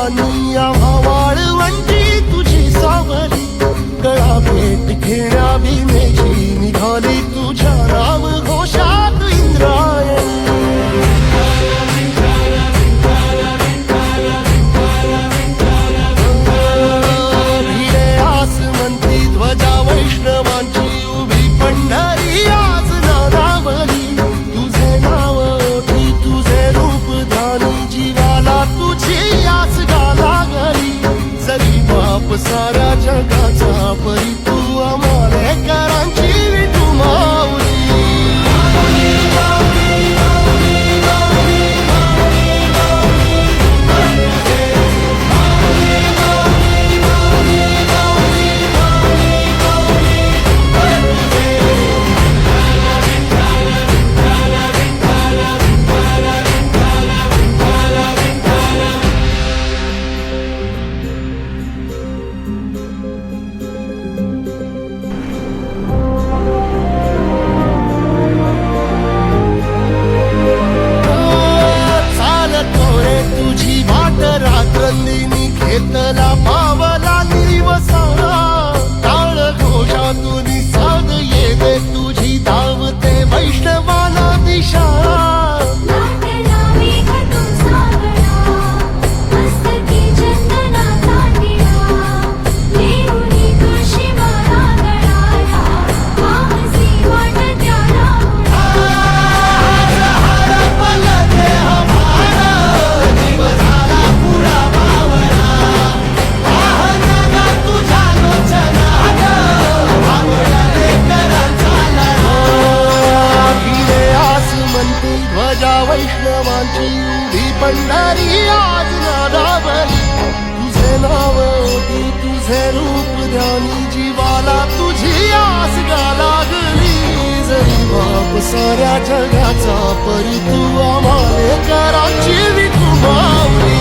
फुलांनी आम्हा वाळवंटी तुझी सावली गळा भेट घेण्या भीमेची निघाली तुझ्या राम घोषात इंद्रायणी भिडे आसमंती ध्वजा वैष्णवांची उभी पंढरी आज नादावली तुझे नाव ओठी तुझे रूप ध्यानी जीवाला तुझी आस गाला गली जरी बाप साऱ्या जगाचा परी तू आमालेकरांची विठू माऊली रात्रंदिनी घेतला पावला दिवसाला टाळ घोषातून साध येते तुझी धावते वैष्णवाला दिशा वैष्णवांची उभी पंढरी आज नादावली तुझे नाव ओठी तुझे रूप ध्यानी जीवाला तुझी आस लागली जरी बाप साऱ्या जगाचा परी तू आमालेकरांची विठू माऊली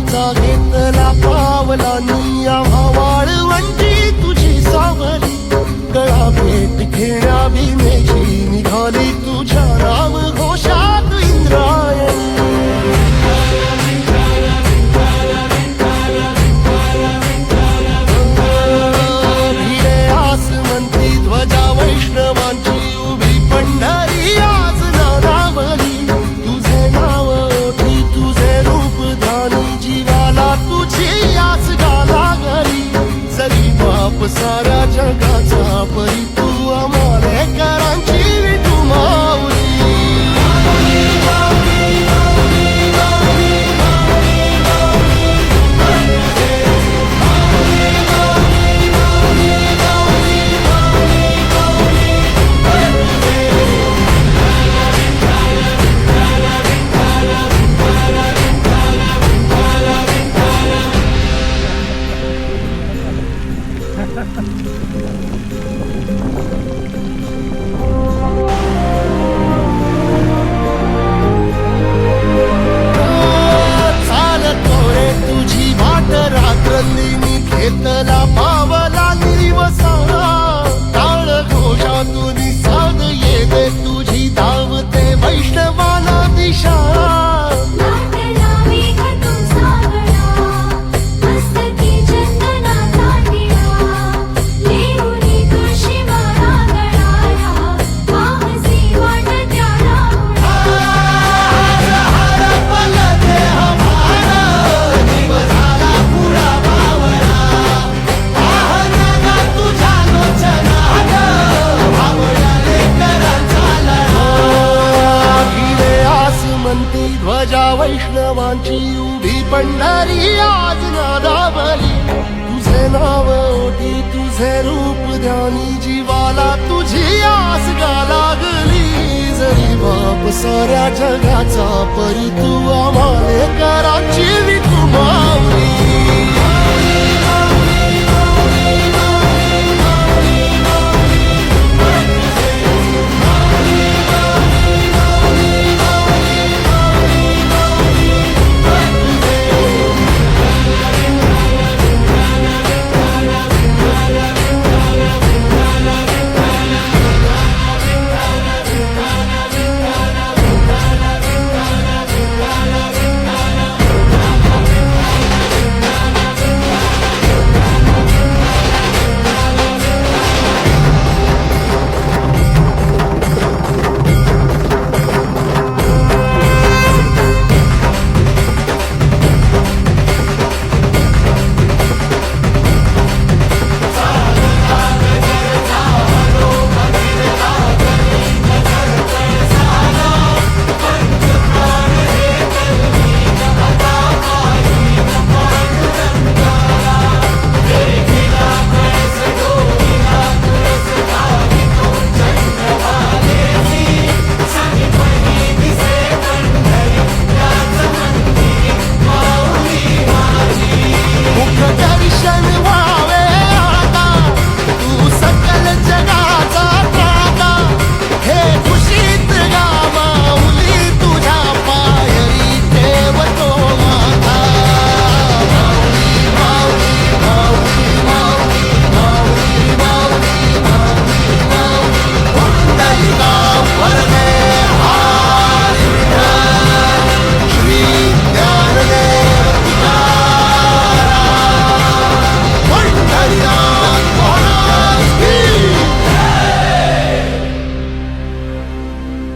जगाचा घेतला पावलानी आम्हा वाळवंटी तुझी सावली गळा भेट घेण्या भीमेची निघाली तुझ्या राम घोषात इंद्रायणी भिडे आसमंती ध्वजा वैष्णवांची उभी पंढरी आज नादावली तुझे नाव ओठी तुझे रूप ध्यानी जीवाला तुझी आस गाला गली जरी बाप साऱ्या जगाचा परी तू आमालेकरांची विठू माऊली घेतला पावला निर्वसारा टाळ घोषातून साध येते तुझी धावते वैष्णवाला दिशा ध्वजा वैष्णवांची उभी पंढरी आज नादावली तुझे नाव ओठी तुझे रूप ध्यानी जीवाला तुझी आस गा लागली जरी बाप साऱ्या जगाचा परी तू आम्हालेकरांची विठू माऊली